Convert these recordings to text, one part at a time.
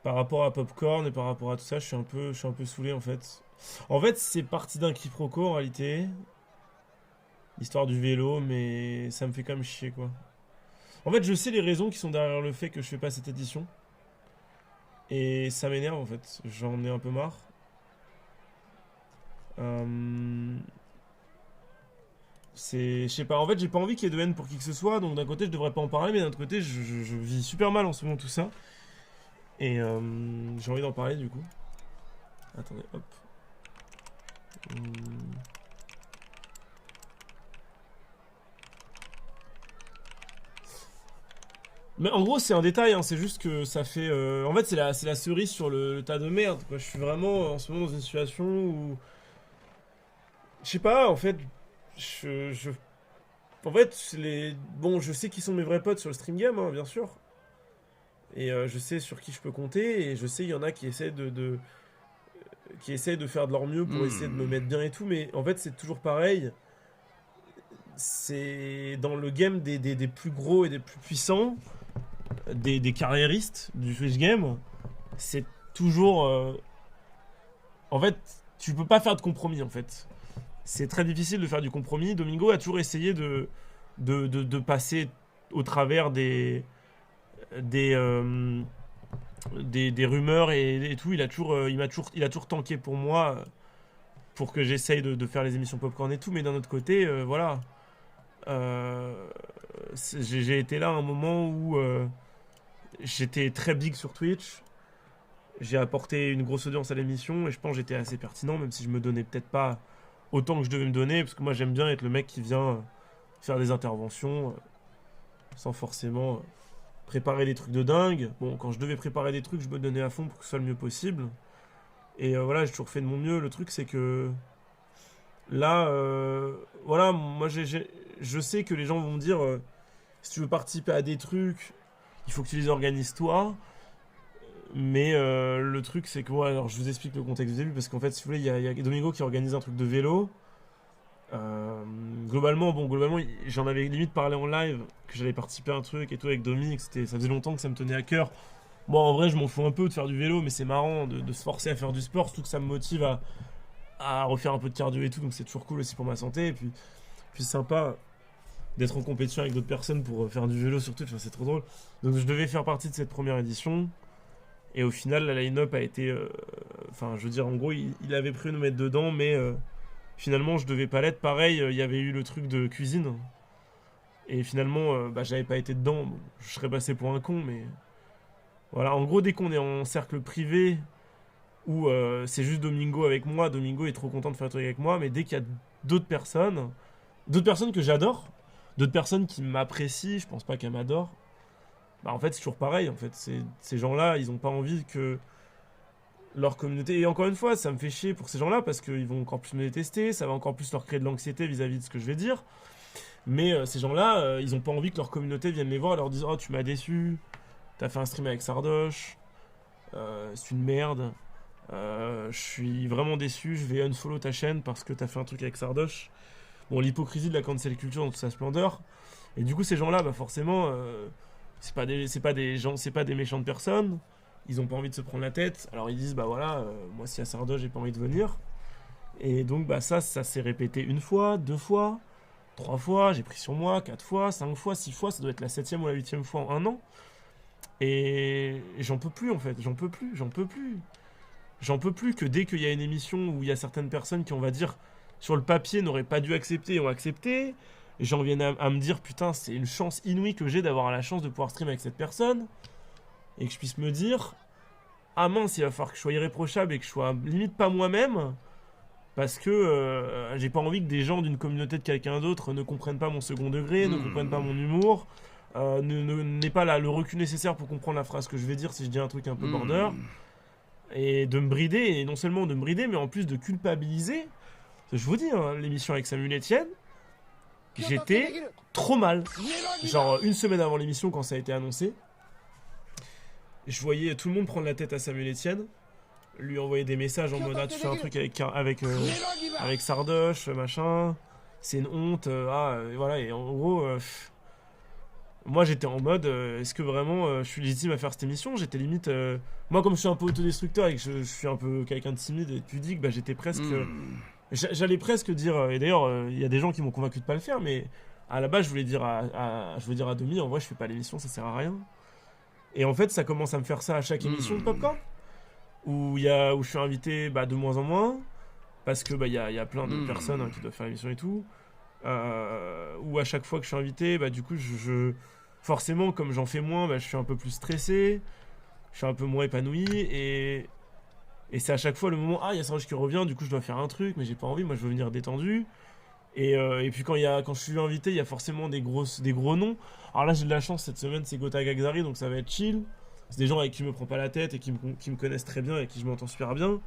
Par rapport à Popcorn et par rapport à tout ça, je suis un peu saoulé en fait. En fait, c'est parti d'un quiproquo en réalité, l'histoire du vélo, mais ça me fait quand même chier quoi. En fait, je sais les raisons qui sont derrière le fait que je fais pas cette édition, et ça m'énerve en fait. J'en ai un peu marre. Euh, je sais pas. En fait, j'ai pas envie qu'il y ait de haine pour qui que ce soit, donc d'un côté, je devrais pas en parler, mais d'un autre côté, je vis super mal en ce moment tout ça, et j'ai envie d'en parler du coup. Attendez, hop. Hum. Mais en gros, c'est un détail, hein, c'est juste que ça fait. En fait, c'est la cerise sur le tas de merde, quoi. Je suis vraiment en ce moment dans une situation où. Je sais pas, en fait. En fait, bon, je sais qui sont mes vrais potes sur le stream game, hein, bien sûr. Et je sais sur qui je peux compter, et je sais il y en a qui essaient qui essaient de faire de leur mieux pour essayer de me mettre bien et tout, mais en fait, c'est toujours pareil. C'est dans le game des plus gros et des plus puissants, des carriéristes du Switch Game, c'est toujours. En fait, tu peux pas faire de compromis en fait. C'est très difficile de faire du compromis. Domingo a toujours essayé de passer au travers des, euh, des rumeurs et tout. Il a toujours tanké pour moi, pour que j'essaye de faire les émissions Popcorn et tout. Mais d'un autre côté, voilà. Euh, j'ai été là à un moment où j'étais très big sur Twitch. J'ai apporté une grosse audience à l'émission et je pense que j'étais assez pertinent, même si je me donnais peut-être pas autant que je devais me donner, parce que moi j'aime bien être le mec qui vient faire des interventions sans forcément préparer des trucs de dingue. Bon, quand je devais préparer des trucs, je me donnais à fond pour que ce soit le mieux possible. Et voilà, j'ai toujours fait de mon mieux. Le truc, c'est que là, voilà, moi je sais que les gens vont me dire si tu veux participer à des trucs, il faut que tu les organises toi. Mais le truc, c'est que, ouais, alors je vous explique le contexte du début, parce qu'en fait, si vous voulez, il y a Domingo qui organise un truc de vélo. Globalement, j'en avais limite parlé en live, que j'allais participer à un truc et tout avec Domi, ça faisait longtemps que ça me tenait à cœur. Moi, en vrai, je m'en fous un peu de faire du vélo, mais c'est marrant de se forcer à faire du sport, surtout que ça me motive à refaire un peu de cardio et tout, donc c'est toujours cool aussi pour ma santé. Et puis c'est sympa d'être en compétition avec d'autres personnes pour faire du vélo sur Twitch, enfin, c'est trop drôle. Donc je devais faire partie de cette première édition. Et au final, la line-up a été. Enfin, je veux dire, en gros, il avait prévu de me mettre dedans, mais finalement, je devais pas l'être. Pareil, il y avait eu le truc de cuisine. Et finalement, bah, j'avais pas été dedans. Bon, je serais passé pour un con, mais. Voilà, en gros, dès qu'on est en cercle privé, où c'est juste Domingo avec moi, Domingo est trop content de faire un truc avec moi, mais dès qu'il y a d'autres personnes que j'adore, d'autres personnes qui m'apprécient, je pense pas qu'elles m'adorent, bah en fait, c'est toujours pareil. En fait, ces gens-là, ils ont pas envie que leur communauté. Et encore une fois, ça me fait chier pour ces gens-là parce qu'ils vont encore plus me détester, ça va encore plus leur créer de l'anxiété vis-à-vis de ce que je vais dire. Mais ces gens-là, ils ont pas envie que leur communauté vienne les voir et leur dise: Oh, tu m'as déçu, t'as fait un stream avec Sardoche, c'est une merde, je suis vraiment déçu, je vais unfollow ta chaîne parce que t'as fait un truc avec Sardoche. Bon, l'hypocrisie de la cancel culture dans toute sa splendeur. Et du coup, ces gens-là, bah forcément, c'est pas des gens, c'est pas des méchantes personnes. Ils ont pas envie de se prendre la tête. Alors ils disent bah voilà, moi si à Sardoche j'ai pas envie de venir. Et donc bah ça s'est répété une fois, deux fois, trois fois. J'ai pris sur moi, quatre fois, cinq fois, six fois. Ça doit être la septième ou la huitième fois en un an. Et j'en peux plus en fait. J'en peux plus que dès qu'il y a une émission où il y a certaines personnes qui on va dire sur le papier n'auraient pas dû accepter et ont accepté. J'en viens à me dire putain c'est une chance inouïe que j'ai d'avoir la chance de pouvoir stream avec cette personne et que je puisse me dire ah mince, il va falloir que je sois irréprochable et que je sois limite pas moi-même parce que j'ai pas envie que des gens d'une communauté de quelqu'un d'autre ne comprennent pas mon second degré, ne comprennent pas mon humour, n'aient pas le recul nécessaire pour comprendre la phrase que je vais dire si je dis un truc un peu border, et de me brider, et non seulement de me brider, mais en plus de culpabiliser. Je vous dis, hein, l'émission avec Samuel Etienne, j'étais trop mal. Genre une semaine avant l'émission quand ça a été annoncé, je voyais tout le monde prendre la tête à Samuel Etienne, lui envoyer des messages en mode ah tu fais un truc avec Sardoche, machin, c'est une honte, voilà, et en gros, moi j'étais en mode, est-ce que vraiment je suis légitime à faire cette émission? J'étais limite, moi comme je suis un peu autodestructeur et que je suis un peu quelqu'un de timide et pudique, bah j'étais presque, j'allais presque dire, et d'ailleurs il y a des gens qui m'ont convaincu de pas le faire, mais à la base je voulais dire je voulais dire à Domi, en vrai je fais pas l'émission, ça sert à rien. Et en fait ça commence à me faire ça à chaque émission de Popcorn, où je suis invité de moins en moins, parce que il y a plein de personnes qui doivent faire l'émission et tout. Où à chaque fois que je suis invité, du coup, forcément, comme j'en fais moins, je suis un peu plus stressé, je suis un peu moins épanoui, et c'est à chaque fois le moment, il y a Serge qui revient, du coup, je dois faire un truc, mais j'ai pas envie, moi, je veux venir détendu. Et puis quand je suis invité, il y a forcément des gros noms. Alors là, j'ai de la chance, cette semaine, c'est Gota Gagzari, donc ça va être chill. C'est des gens avec qui je me prends pas la tête et qui me connaissent très bien et avec qui je m'entends super bien.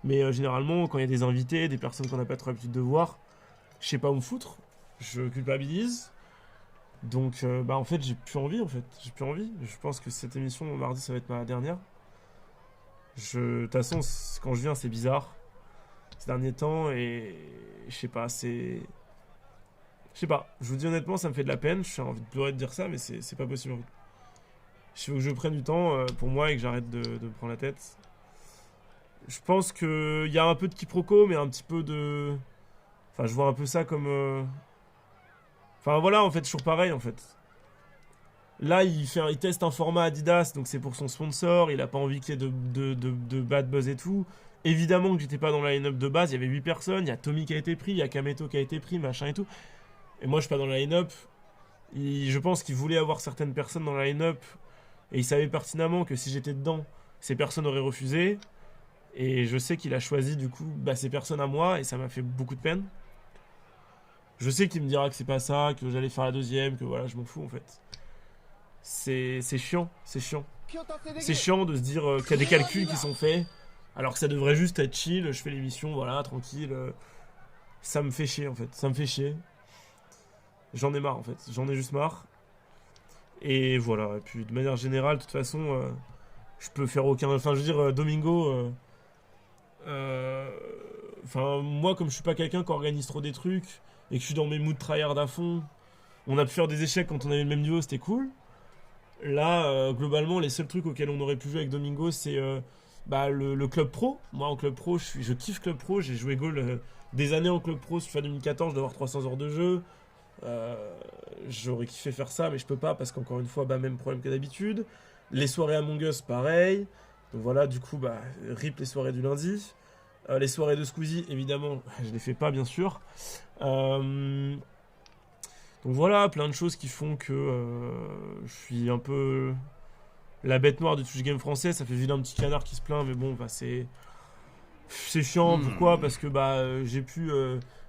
Mais généralement, quand il y a des invités, des personnes qu'on n'a pas trop l'habitude de voir, je sais pas où me foutre, je culpabilise. Donc en fait j'ai plus envie j'ai plus envie. Je pense que cette émission mardi ça va être ma dernière. De toute façon quand je viens c'est bizarre ces derniers temps et je sais pas, je sais pas, je vous dis honnêtement ça me fait de la peine, j'ai envie de pleurer de dire ça mais c'est pas possible. Il faut que je prenne du temps pour moi et que j'arrête de me prendre la tête. Je pense qu'il y a un peu de quiproquo mais un petit peu de... Enfin, je vois un peu ça comme... Enfin, voilà, en fait, toujours pareil, en fait. Là, il teste un format Adidas, donc c'est pour son sponsor, il a pas envie qu'il y ait de bad buzz et tout. Évidemment que j'étais pas dans la line-up de base, il y avait 8 personnes, il y a Tommy qui a été pris, il y a Kameto qui a été pris, machin et tout. Et moi, je suis pas dans la line-up. Je pense qu'il voulait avoir certaines personnes dans la line-up, et il savait pertinemment que si j'étais dedans, ces personnes auraient refusé. Et je sais qu'il a choisi, du coup, ces personnes à moi, et ça m'a fait beaucoup de peine. Je sais qu'il me dira que c'est pas ça, que j'allais faire la deuxième, que voilà, je m'en fous en fait. C'est chiant, c'est chiant. C'est chiant de se dire qu'il y a des calculs qui sont faits, alors que ça devrait juste être chill, je fais l'émission, voilà, tranquille. Ça me fait chier en fait, ça me fait chier. J'en ai marre en fait, j'en ai juste marre. Et voilà, et puis de manière générale, de toute façon, je peux faire aucun... Enfin, je veux dire, Domingo... Enfin, moi, comme je suis pas quelqu'un qui organise trop des trucs et que je suis dans mes moods tryhard à fond, on a pu faire des échecs quand on avait le même niveau, c'était cool. Là, globalement, les seuls trucs auxquels on aurait pu jouer avec Domingo, c'est le club pro. Moi, en club pro, je kiffe club pro. J'ai joué Goal des années en club pro. Sur FIFA 2014, je dois avoir 300 heures de jeu. J'aurais kiffé faire ça, mais je peux pas parce qu'encore une fois, même problème que d'habitude. Les soirées Among Us, pareil. Donc voilà, du coup, rip les soirées du lundi. Les soirées de Squeezie, évidemment, je les fais pas, bien sûr. Donc voilà, plein de choses qui font que je suis un peu la bête noire de Twitch Game français. Ça fait vider un petit canard qui se plaint, mais bon, c'est chiant. Pourquoi? Parce que j'ai pu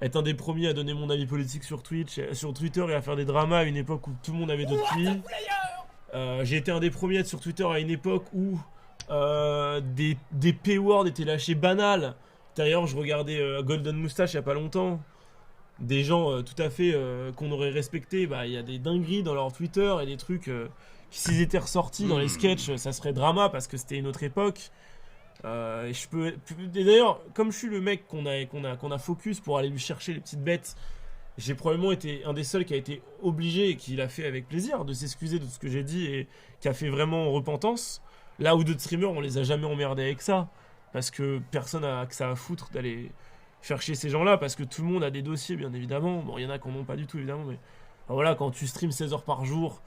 être un des premiers à donner mon avis politique sur Twitch, sur Twitter et à faire des dramas à une époque où tout le monde avait d'autres tweets. J'ai été un des premiers à être sur Twitter à une époque où des P-words étaient lâchés banals. D'ailleurs, je regardais Golden Moustache il y a pas longtemps. Des gens tout à fait qu'on aurait respectés. Il y a des dingueries dans leur Twitter et des trucs qui, s'ils étaient ressortis dans les sketchs, ça serait drama parce que c'était une autre époque. Et d'ailleurs, comme je suis le mec qu'on a focus pour aller lui chercher les petites bêtes, j'ai probablement été un des seuls qui a été obligé et qui l'a fait avec plaisir de s'excuser de ce que j'ai dit et qui a fait vraiment repentance. Là où d'autres streamers, on les a jamais emmerdés avec ça. Parce que personne a que ça à foutre d'aller faire chier ces gens-là. Parce que tout le monde a des dossiers, bien évidemment. Bon, il y en a qui n'en ont pas du tout, évidemment. Mais voilà, quand tu streams 16 heures par jour,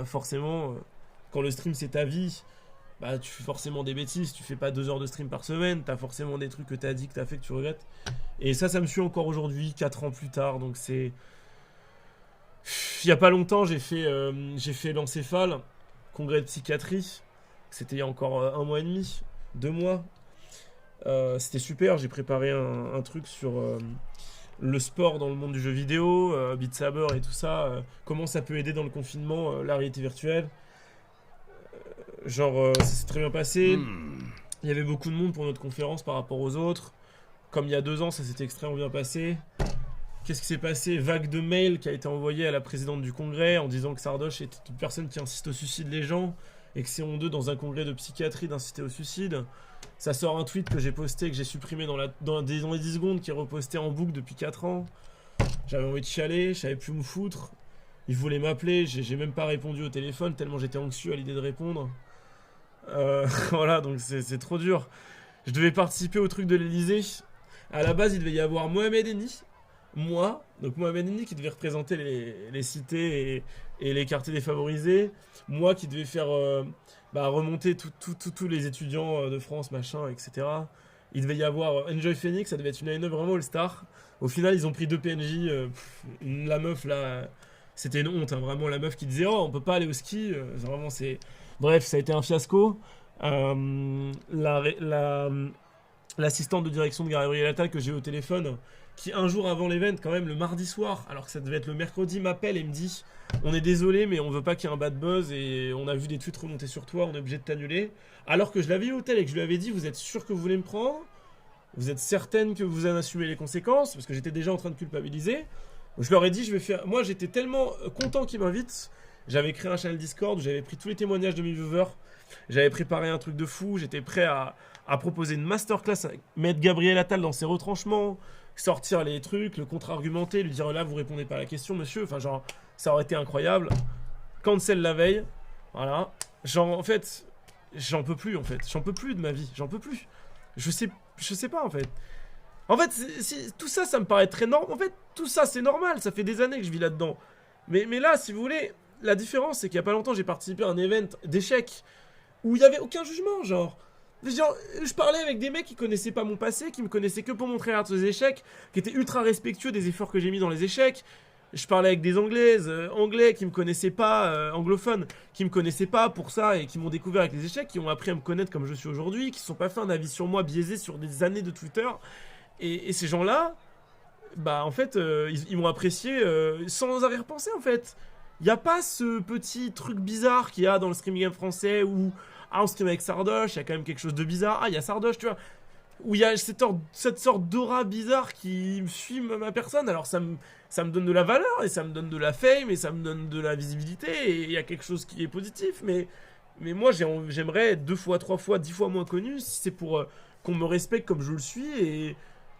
forcément, quand le stream c'est ta vie, tu fais forcément des bêtises. Tu fais pas 2 heures de stream par semaine. T'as forcément des trucs que t'as dit, que t'as fait, que tu regrettes. Et ça me suit encore aujourd'hui, 4 ans plus tard. Donc c'est... Il y a pas longtemps, j'ai fait l'encéphale, congrès de psychiatrie. C'était il y a encore 1 mois et demi, 2 mois. C'était super, j'ai préparé un truc sur le sport dans le monde du jeu vidéo, Beat Saber et tout ça, comment ça peut aider dans le confinement, la réalité virtuelle. Ça s'est très bien passé. Il y avait beaucoup de monde pour notre conférence par rapport aux autres. Comme il y a 2 ans, ça s'était extrêmement bien passé. Qu'est-ce qui s'est passé? Vague de mails qui a été envoyée à la présidente du congrès en disant que Sardoche était une personne qui incite au suicide les gens et que c'est honteux dans un congrès de psychiatrie d'inciter au suicide. Ça sort un tweet que j'ai posté, que j'ai supprimé dans les 10 secondes, qui est reposté en boucle depuis 4 ans. J'avais envie de chialer, je savais plus où me foutre. Il voulait m'appeler, j'ai même pas répondu au téléphone tellement j'étais anxieux à l'idée de répondre. Voilà, donc c'est trop dur. Je devais participer au truc de l'Elysée. À la base, il devait y avoir Mohamed Eni, moi, donc Mohamed Eni qui devait représenter les cités et les quartiers défavorisés, moi qui devais faire remonter tous les étudiants de France, machin, etc. Il devait y avoir Enjoy Phoenix, ça devait être une line-up vraiment all-star. Au final, ils ont pris deux PNJ. La meuf là, c'était une honte, hein, vraiment. La meuf qui disait oh, on peut pas aller au ski. Vraiment, c'est. Bref, ça a été un fiasco. L'assistante de direction de Gabriel Attal que j'ai eu au téléphone, qui un jour avant l'event, quand même le mardi soir, alors que ça devait être le mercredi, m'appelle et me dit on est désolé mais on veut pas qu'il y ait un bad buzz et on a vu des tweets remonter sur toi, on est obligé de t'annuler. Alors que je l'avais eu au tel et que je lui avais dit vous êtes sûr que vous voulez me prendre? Vous êtes certaine que vous en assumez les conséquences? Parce que j'étais déjà en train de culpabiliser. Je leur ai dit je vais faire... Moi j'étais tellement content qu'ils m'invitent. J'avais créé un channel Discord où j'avais pris tous les témoignages de mes viewers. J'avais préparé un truc de fou, j'étais prêt à proposer une masterclass, mettre Gabriel Attal dans ses retranchements, sortir les trucs, le contre-argumenter, lui dire là vous répondez pas à la question monsieur, enfin genre ça aurait été incroyable. Cancel la veille, voilà. Genre en fait, j'en peux plus de ma vie, j'en peux plus. Je sais pas en fait. En fait, tout ça, ça me paraît très normal. En fait, tout ça, c'est normal. Ça fait des années que je vis là-dedans. Mais là, si vous voulez, la différence, c'est qu'il y a pas longtemps, j'ai participé à un event d'échecs où il y avait aucun jugement, genre. Genre, je parlais avec des mecs qui connaissaient pas mon passé, qui me connaissaient que pour montrer l'art des échecs, qui étaient ultra respectueux des efforts que j'ai mis dans les échecs. Je parlais avec des anglaises, anglais qui me connaissaient pas, anglophones, qui me connaissaient pas pour ça et qui m'ont découvert avec les échecs, qui ont appris à me connaître comme je suis aujourd'hui, qui se sont pas fait un avis sur moi biaisé sur des années de Twitter. Et ces gens-là, bah en fait, ils m'ont apprécié sans arrière-pensée en fait. Il n'y a pas ce petit truc bizarre qu'il y a dans le streaming game français où on stream avec Sardoche, il y a quand même quelque chose de bizarre. Ah, il y a Sardoche, tu vois. Où il y a cette sorte d'aura bizarre qui me suit ma personne. Alors ça me donne de la valeur et ça me donne de la fame et ça me donne de la visibilité et il y a quelque chose qui est positif. Mais moi j'aimerais être 2 fois, 3 fois, 10 fois moins connu si c'est pour qu'on me respecte comme je le suis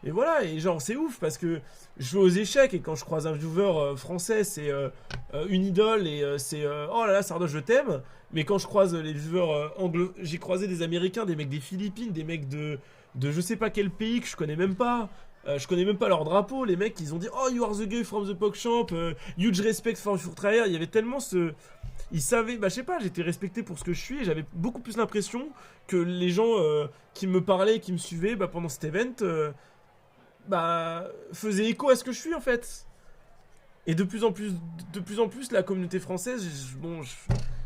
et voilà, et genre c'est ouf parce que je joue aux échecs et quand je croise un viewer français, c'est une idole et c'est oh là là, Sardoche, je t'aime. Mais quand je croise les viewers j'ai croisé des Américains, des mecs des Philippines, des mecs de je sais pas quel pays que je connais même pas. Je connais même pas leur drapeau. Les mecs, ils ont dit oh, you are the guy from the PogChamp, huge respect for your tryhard. Il y avait tellement ce. Ils savaient, bah je sais pas, j'étais respecté pour ce que je suis et j'avais beaucoup plus l'impression que les gens qui me parlaient, qui me suivaient pendant cet event. Faisait écho à ce que je suis en fait. Et de plus en plus, la communauté française,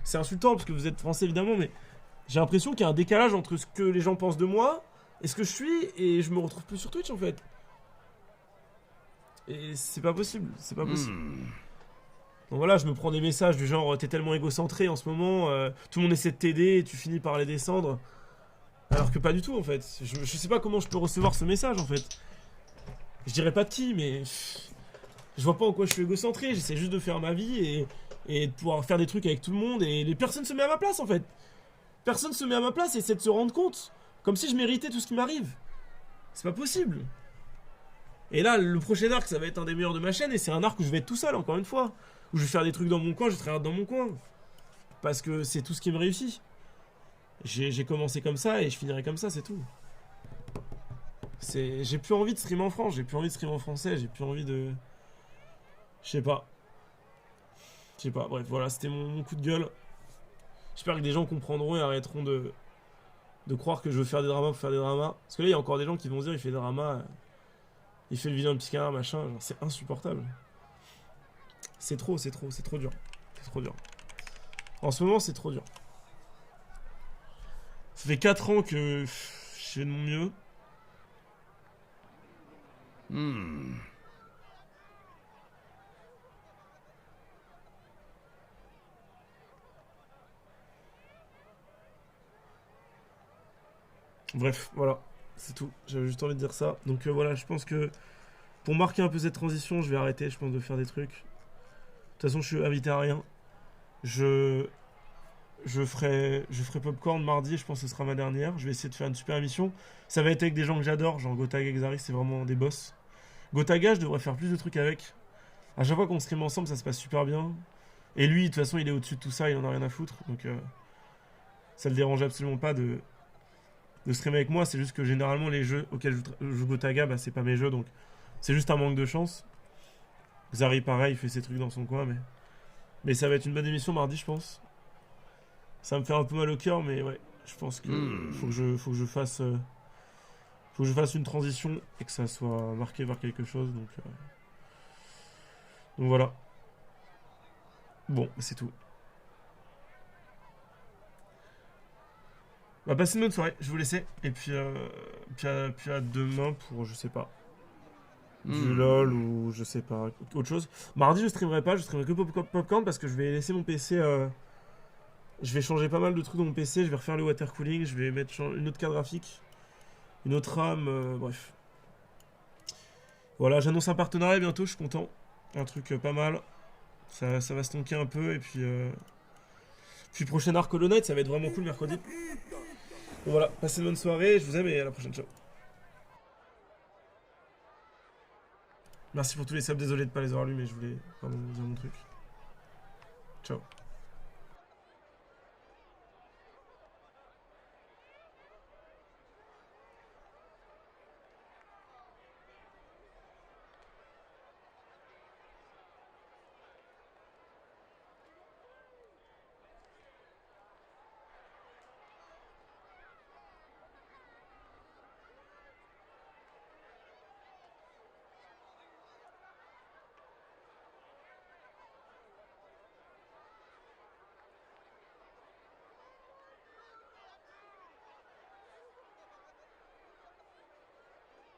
c'est insultant parce que vous êtes français évidemment, mais j'ai l'impression qu'il y a un décalage entre ce que les gens pensent de moi et ce que je suis, et je me retrouve plus sur Twitch en fait. Et c'est pas possible, c'est pas possible. Donc voilà, je me prends des messages du genre t'es tellement égocentré en ce moment, tout le monde essaie de t'aider et tu finis par les descendre. Alors que pas du tout en fait. Je sais pas comment je peux recevoir ce message en fait. Je dirais pas de qui, mais je vois pas en quoi je suis égocentré. J'essaie juste de faire ma vie et de pouvoir faire des trucs avec tout le monde. Et les personnes se mettent à ma place en fait. Personne se met à ma place et essaie de se rendre compte. Comme si je méritais tout ce qui m'arrive. C'est pas possible. Et là, le prochain arc, ça va être un des meilleurs de ma chaîne. Et c'est un arc où je vais être tout seul, encore une fois. Où je vais faire des trucs dans mon coin, je vais travailler dans mon coin. Parce que c'est tout ce qui me réussit. J'ai commencé comme ça et je finirai comme ça, c'est tout. J'ai plus envie de streamer en France, j'ai plus envie de streamer en français, j'ai plus envie de... Je sais pas, bref, voilà, c'était mon coup de gueule. J'espère que des gens comprendront et arrêteront de croire que je veux faire des dramas pour faire des dramas. Parce que là, il y a encore des gens qui vont se dire, il fait des dramas, il fait le vilain psychiatre, machin, genre, c'est insupportable. C'est trop dur. C'est trop dur. En ce moment, c'est trop dur. Ça fait 4 ans que je fais de mon mieux. Bref, voilà, c'est tout. J'avais juste envie de dire ça. Donc voilà, je pense que pour marquer un peu cette transition, je vais arrêter, je pense, de faire des trucs. De toute façon, je suis invité à rien. Je ferai Popcorn mardi, je pense que ce sera ma dernière. Je vais essayer de faire une super émission. Ça va être avec des gens que j'adore, genre Gotaga et Xaris, c'est vraiment des boss. Gotaga, je devrais faire plus de trucs avec. À chaque fois qu'on stream ensemble, ça se passe super bien. Et lui, de toute façon, il est au-dessus de tout ça, il en a rien à foutre. Donc ça le dérange absolument pas de streamer avec moi. C'est juste que généralement, les jeux auxquels je joue Gotaga, bah, c'est pas mes jeux. Donc c'est juste un manque de chance. Xari, pareil, il fait ses trucs dans son coin. Mais ça va être une bonne émission mardi, je pense. Ça me fait un peu mal au cœur, mais ouais. Je pense que faut que je fasse. Faut que je fasse une transition et que ça soit marqué par quelque chose. Donc voilà. Bon, c'est tout. Bah, passez une bonne soirée, je vais vous laisser. Et puis à demain pour, je sais pas, du LOL ou je sais pas, autre chose. Mardi, je streamerai pas, je streamerai que Popcorn parce que je vais laisser mon PC. Je vais changer pas mal de trucs dans mon PC, je vais refaire le water cooling, je vais mettre une autre carte graphique, une autre RAM, bref. Voilà, j'annonce un partenariat bientôt, je suis content. Un truc pas mal. Ça va se tanker un peu et puis prochain arc Hollow Knight, ça va être vraiment cool mercredi. Donc voilà, passez une bonne soirée, je vous aime et à la prochaine, ciao. Merci pour tous les subs, désolé de pas les avoir lus, mais je voulais vraiment vous dire mon truc. Ciao.